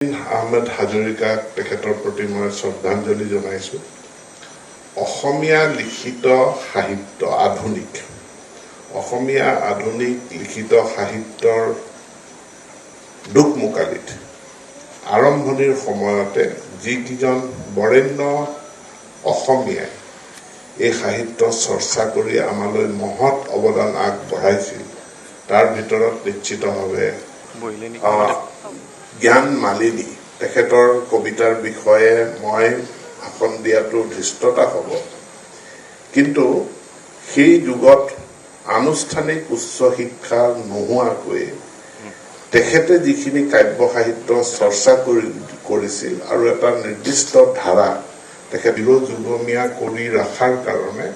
আহমেদ হাজৰিকা তেখেতৰ প্ৰতি মই শ্ৰদ্ধাঞ্জলি জনাইছোঁ। অসমীয়া লিখিত সাহিত্য আধুনিক লিখিত সাহিত্যৰ দুখমোকালিত আৰম্ভণিৰ সময়তে যিকেইজন বৰেণ্য অসমীয়াই এই সাহিত্য চৰ্চা কৰি আমালৈ মহৎ অৱদান আগবঢ়াইছিল, তাৰ ভিতৰত নিশ্চিতভাৱে জ্ঞান মালিনী তেখেতৰ কবিতাৰ বিষয়ে মই ভাষণ দিয়াটো ধৃষ্টতা হ'ব, কিন্তু সেই যুগত আনুষ্ঠানিক উচ্চ শিক্ষা নোহোৱাকৈ তেখেতে যিখিনি কাব্য সাহিত্য চৰ্চা কৰিছিল আৰু এটা নিৰ্দিষ্ট ধাৰা তেখেত যুগমীয়া কৰি ৰখাৰ কাৰণে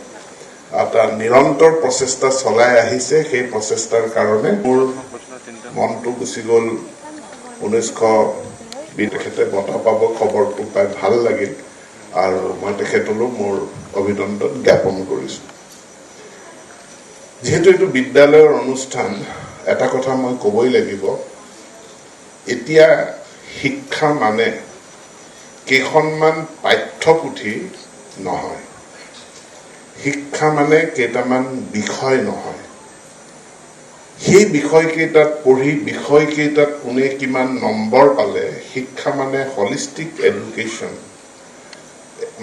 এটা নিৰন্তৰ প্ৰচেষ্টা চলাই আহিছে। সেই প্ৰচেষ্টাৰ কাৰণে মোৰ মনটো গুচি গ'ল 1920 তেখেতে বঁটা পাব খবৰটো পাই ভাল লাগিল আৰু মই তেখেতলৈ মোৰ অভিনন্দন জ্ঞাপন কৰিছোঁ। যিহেতু এইটো বিদ্যালয়ৰ অনুষ্ঠান, এটা কথা মই ক'বই লাগিব, এতিয়া শিক্ষা মানে কেইখনমান পাঠ্যপুথি নহয়, শিক্ষা মানে কেইটামান বিষয় নহয়। সেই বিষয়কেইটাত পঢ়ি বিষয়কেইটাত কোনে কিমান নম্বৰ পালে, শিক্ষা মানে হলিষ্টিক এডুকেশ্যন,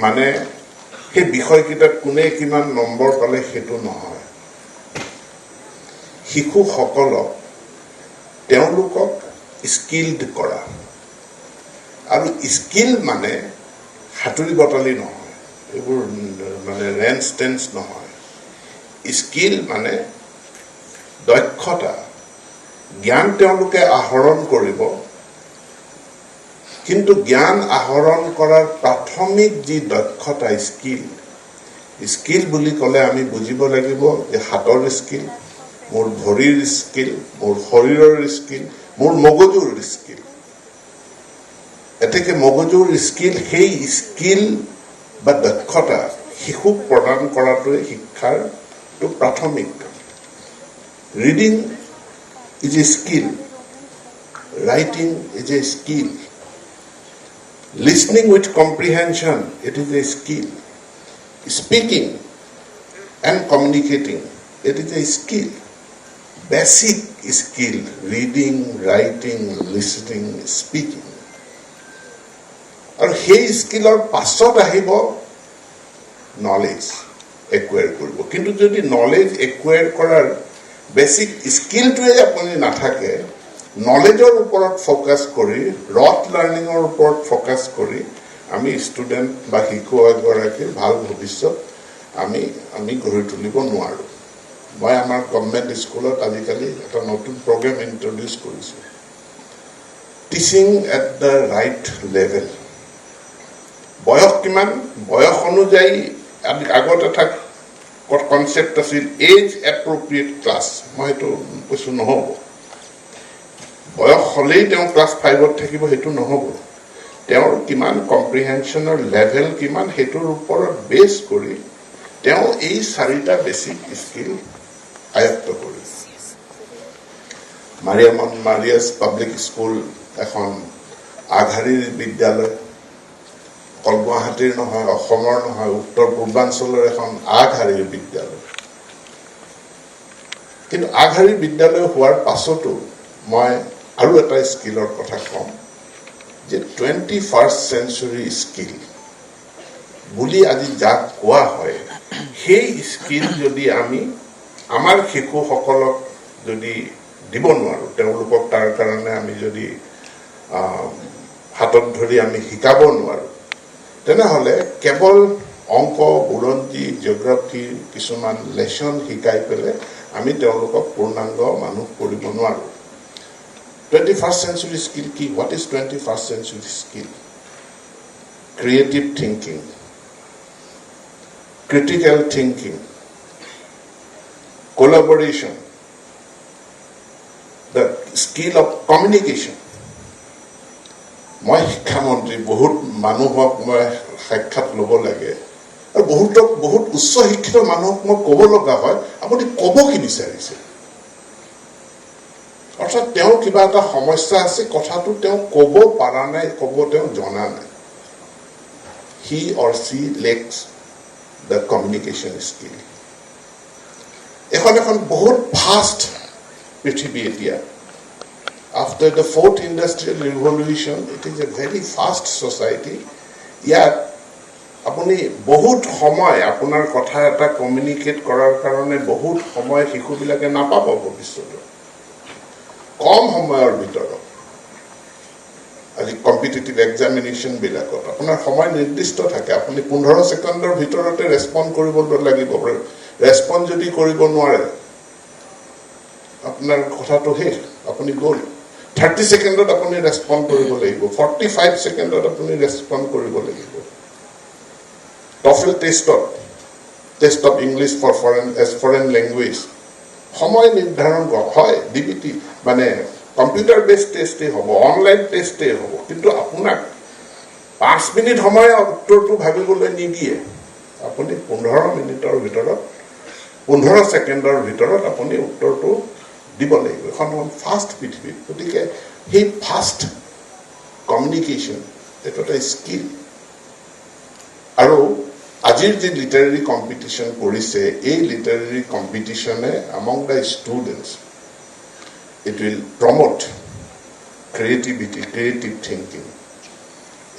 মানে সেই বিষয়কেইটাত কোনে কিমান নম্বৰ পালে সেইটো নহয়। শিশুসকলক তেওঁলোকক স্কিল্ড কৰা, আৰু স্কিল মানে সাঁতুৰি বটালি নহয়, এইবোৰ মানে ৰেঞ্চ টেঞ্চ নহয়। স্কিল মানে দক্ষতা, জ্ঞান তেওঁলোকে আহৰণ কৰিব, কিন্তু জ্ঞান আহৰণ কৰাৰ প্ৰাথমিক যি দক্ষতা স্কিল বুলি ক'লে আমি বুজিব লাগিব যে হাতৰ স্কিল, মোৰ ভৰিৰ স্কিল, মোৰ শৰীৰৰ স্কিল, মোৰ মগজুৰ স্কিল। এতেকে মগজুৰ স্কিল, সেই স্কিল বা দক্ষতা শিশুক প্ৰদান কৰাটোৱে শিক্ষাৰ প্ৰাথমিক কাম। Reading is a skill, writing is a skill, listening with comprehension, it is a skill, speaking and communicating, it is a skill, basic skill, reading, writing, listening, speaking. আৰু সেই স্কিলৰ পাছত আহিব নলেজ একুৱায়াৰ কৰিব, কিন্তু যদি নলেজ একুৱায়াৰ কৰাৰ বেসিক স্কিলটোৱে আপুনি নাথাকে, নলেজৰ ওপৰত ফ'কাছ কৰি, ৰট লাৰ্ণিঙৰ ওপৰত ফ'কাছ কৰি আমি ষ্টুডেণ্ট বা শিশু এগৰাকীৰ ভাল ভৱিষ্যত আমি গঢ়ি তুলিব নোৱাৰোঁ। মই আমাৰ গভৰ্ণমেণ্ট স্কুলত আজিকালি এটা নতুন প্ৰগ্ৰেম ইণ্ট্ৰডিউচ কৰিছোঁ, teaching at the right level. বয়স কিমান, বয়স অনুযায়ী আগত এটা কনচেপ্ট আছিল এজ এপ্ৰপ্ৰিয়েট ক্লাছ, মই সেইটো কৈছোঁ নহ'ব। বয়স হ'লেই তেওঁ ক্লাছ 5ত থাকিব সেইটো নহ'ব। তেওঁৰ কিমান কম্প্ৰিহেনশ্যনৰ লেভেল কিমান, সেইটোৰ ওপৰত বেছ কৰি তেওঁ এই 4টা বেছিক স্কিল আয়ত্ত কৰিছে। মাৰিয়াছ পাব্লিক স্কুল এখন আগশাৰীৰ বিদ্যালয়, অকল গুৱাহাটীৰ নহয়, অসমৰ নহয়, উত্তৰ পূৰ্বাঞ্চলৰ এখন আগশাৰীৰ বিদ্যালয়। কিন্তু আগশাৰীৰ বিদ্যালয় হোৱাৰ পাছতো মই আৰু এটা স্কিলৰ কথা ক'ম, যে 21st century স্কিল বুলি আজি যাক কোৱা হয়, সেই স্কিল যদি আমি আমাৰ শিশুসকলক যদি দিব নোৱাৰোঁ, তেওঁলোকক তাৰ কাৰণে আমি যদি হাতত ধৰি আমি শিকাব নোৱাৰোঁ, তেনেহ'লে কেৱল অংক, বুৰঞ্জী, জিঅ'গ্ৰাফী কিছুমান লেচন শিকাই পেলাই আমি তেওঁলোকক পূৰ্ণাংগ মানুহ কৰিব নোৱাৰোঁ। 21st century স্কিল কি? What is 21st century skill? Creative thinking, critical thinking, collaboration, the skill of communication. মই শিক্ষামন্ত্ৰী, বহুত মানুহক মই সাক্ষাৎ ল'ব লাগে, আৰু বহুত উচ্চ শিক্ষিত মানুহক মই ক'ব লগা হয়, আপুনি ক'ব কি বিচাৰিছে? অৰ্থাৎ তেওঁ কিবা এটা সমস্যা আছে, কথাটো তেওঁ ক'ব পৰা নাই, ক'ব তেওঁ জনা নাই. He or she lacks the communication skill. এখন বহুত ফাষ্ট পৃথিৱী এতিয়া. After the fourth industrial revolution, it is a very fast society. ইয়াত আপুনি বহুত সময় আপোনাৰ কথা এটা কমিউনিকেট কৰাৰ কাৰণে বহুত সময় শিশুবিলাকে নাপাব ভৱিষ্যতে. কম সময়ৰ ভিতৰত আজি কম্পিটিটিভ এক্সামিনেশ্যন বিলাকত আপোনাৰ সময় নিৰ্দিষ্ট থাকে. আপুনি 15 ছেকেণ্ডৰ ভিতৰতে ৰেছপন্ড কৰিব লাগিব. ৰেছপন্ড যদি কৰিব নোৱাৰে আপোনাৰ কথাটো শেষ, আপুনি গ'ল. 30 ছেকেণ্ডত আপুনি ৰেছপন্ড কৰিব লাগিব, 45 ছেকেণ্ডত আপুনি ৰেছপন্ড কৰিব লাগিব. TOEFL test of English for foreign language সময় নিৰ্ধাৰণ হয়. ডিবিটি মানে কম্পিউটাৰ বেছড টেষ্টেই হ'ব, অনলাইন টেষ্টেই হ'ব, কিন্তু আপোনাক 5 মিনিট সময় উত্তৰটো ভাবিবলৈ নিদিয়ে. আপুনি 15 মিনিটৰ ভিতৰত 15 ছেকেণ্ডৰ ভিতৰত আপুনি উত্তৰটো দিব লাগিব. এখন ফাষ্ট পৃথিৱী. গতিকে সেই ফাষ্ট কমিউনিকেশ্যন এইটো এটা স্কিল. আৰু আজিৰ যি লিটাৰেৰী কম্পিটিশ্যন কৰিছে, এই literary কম্পিটিশ্যনে among the students it will promote creativity, creative thinking.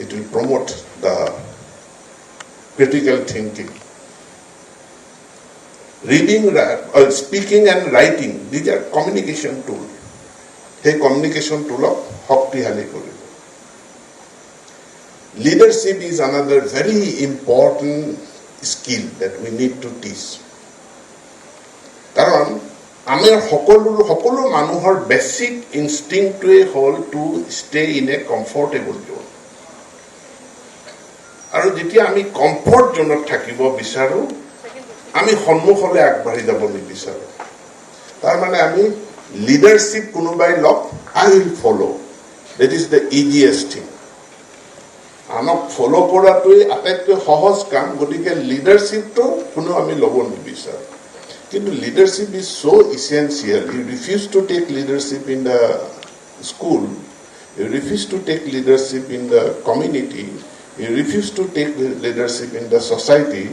It will promote the critical thinking. Reading, speaking and writing, these are communication tools. Hey, communication tool শক্তিশালী কৰিব. Leadership is another very important skill that we need to teach. কাৰণ আমাৰ সকলো মানুহৰ basic ইনষ্টিংক্টটোৱে হ'ল to stay in a comfortable zone. আৰু যেতিয়া আমি কমফৰ্ট জোনত থাকিব বিচাৰোঁ, আমি সন্মুখলৈ আগবাঢ়ি যাব নিবিচাৰোঁ. তাৰমানে আমি লিডাৰশ্বিপ কোনোবাই লওক, I will follow', that is the easiest thing. আনক ফ'ল' কৰাটোৱেই আটাইতকৈ সহজ কাম. গতিকে লিডাৰশ্বিপটো কোনো আমি ল'ব নিবিচাৰোঁ. কিন্তু leadership is so' essential. You refuse to take leadership in the school, you refuse to take leadership in the community, you refuse to take leadership in the society.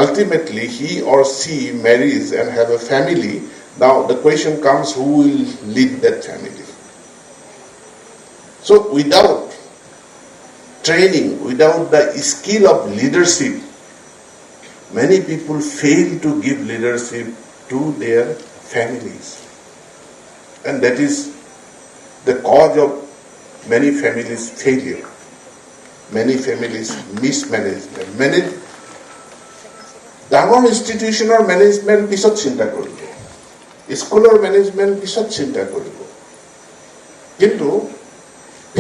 Ultimately, he or she marries and have a family. Now the question comes, who will lead that family? So without training, without the skill of leadership, many people fail to give leadership to their families. And that is the cause of many families' failure, many families' mismanagement. ডাঙৰ ইনষ্টিটিউশ্যনৰ management পিছত চিন্তা কৰিব, স্কুলৰ management পিছত চিন্তা কৰিব, কিন্তু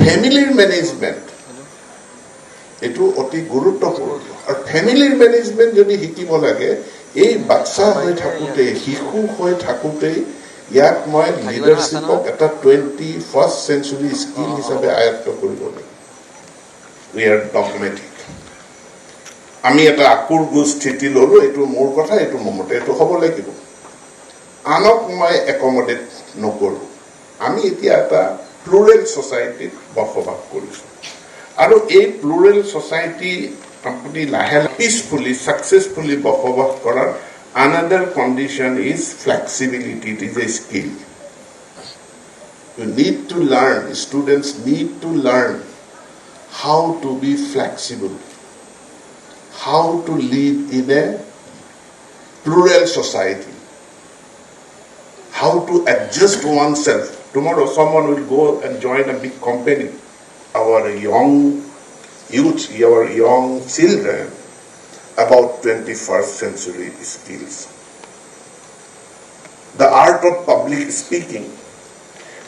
ফেমিলিৰ মেনেজমেণ্ট এইটো অতি গুৰুত্বপূৰ্ণ. আৰু ফেমিলিৰ মেনেজমেণ্ট যদি শিকিব লাগে, এই বাচ্চা হৈ থাকোঁতে, শিশু হৈ থাকোঁতেই ইয়াক মই লিডাৰশ্বিপক এটা 21st century স্কিল হিচাপে আয়ত্ত কৰিব লাগিব. We are dogmatic. আমি এটা আকুৰ গোজ স্থিতি ল'লোঁ, এইটো মোৰ কথা, এইটো মোৰ মতে, এইটো হ'ব লাগিব. আনক মই একমডেট নকৰোঁ. আমি এতিয়া এটা প্লুৰেল ছ'চাইটিত বসবাস কৰিছোঁ. আৰু এই প্লুৰেল ছ'চাইটি আপুনি লাহে লাহে পিচফুলি, ছাকচেছফুলি বসবাস কৰাৰ another condition is flexibility. It is a skill. You need to learn, students need to learn how to be flexible, how to live in a plural society, how to adjust oneself. Tomorrow someone will go and join a big company. Our young youth, our young children, about 21st century skills. The art of public speaking.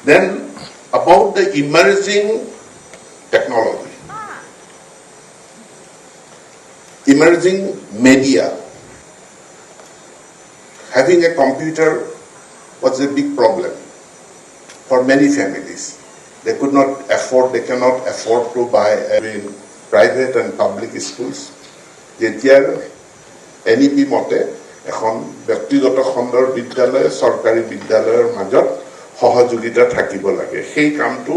Then about the emerging technology. Emerging media. Having a computer was a big problem for many families. They cannot afford to buy in private and public schools. যেতিয়াৰ NEP মতে এখন ব্যক্তিগত খণ্ডৰ বিদ্যালয় চৰকাৰী বিদ্যালয়ৰ মাজত সহযোগিতা থাকিব লাগে সেই কামটো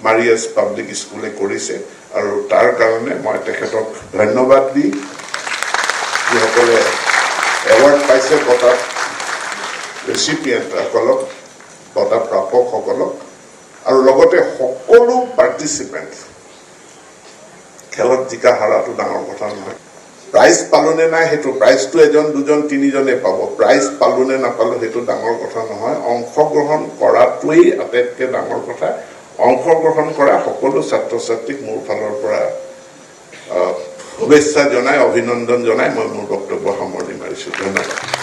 মাৰিয়াছ পাব্লিক স্কুলে কৰিছে আৰু তাৰ কাৰণে মই তেখেতক ধন্যবাদ দি যিসকলে এৱাৰ্ড পাইছে বঁটা ৰেচিপিয়েণ্টসকলক বঁটা প্ৰাপকসকলক আৰু লগতে সকলো পাৰ্টিচিপেণ্ট খেলত জিকা হাৰাটো ডাঙৰ কথা নহয় প্ৰাইজ পালোনে নাই সেইটো প্ৰাইজটো এজন দুজন তিনিজনে পাব প্ৰাইজ পালোনে নাপালো সেইটো ডাঙৰ কথা নহয় অংশগ্ৰহণ কৰাটোৱেই আটাইতকৈ ডাঙৰ কথা অংশগ্ৰহণ কৰা সকলো ছাত্ৰ ছাত্ৰীক মোৰ ফালৰ পৰা শুভেচ্ছা জনাই অভিনন্দন জনাই মই মোৰ বক্তব্য সামৰণি মাৰিছোঁ ধন্যবাদ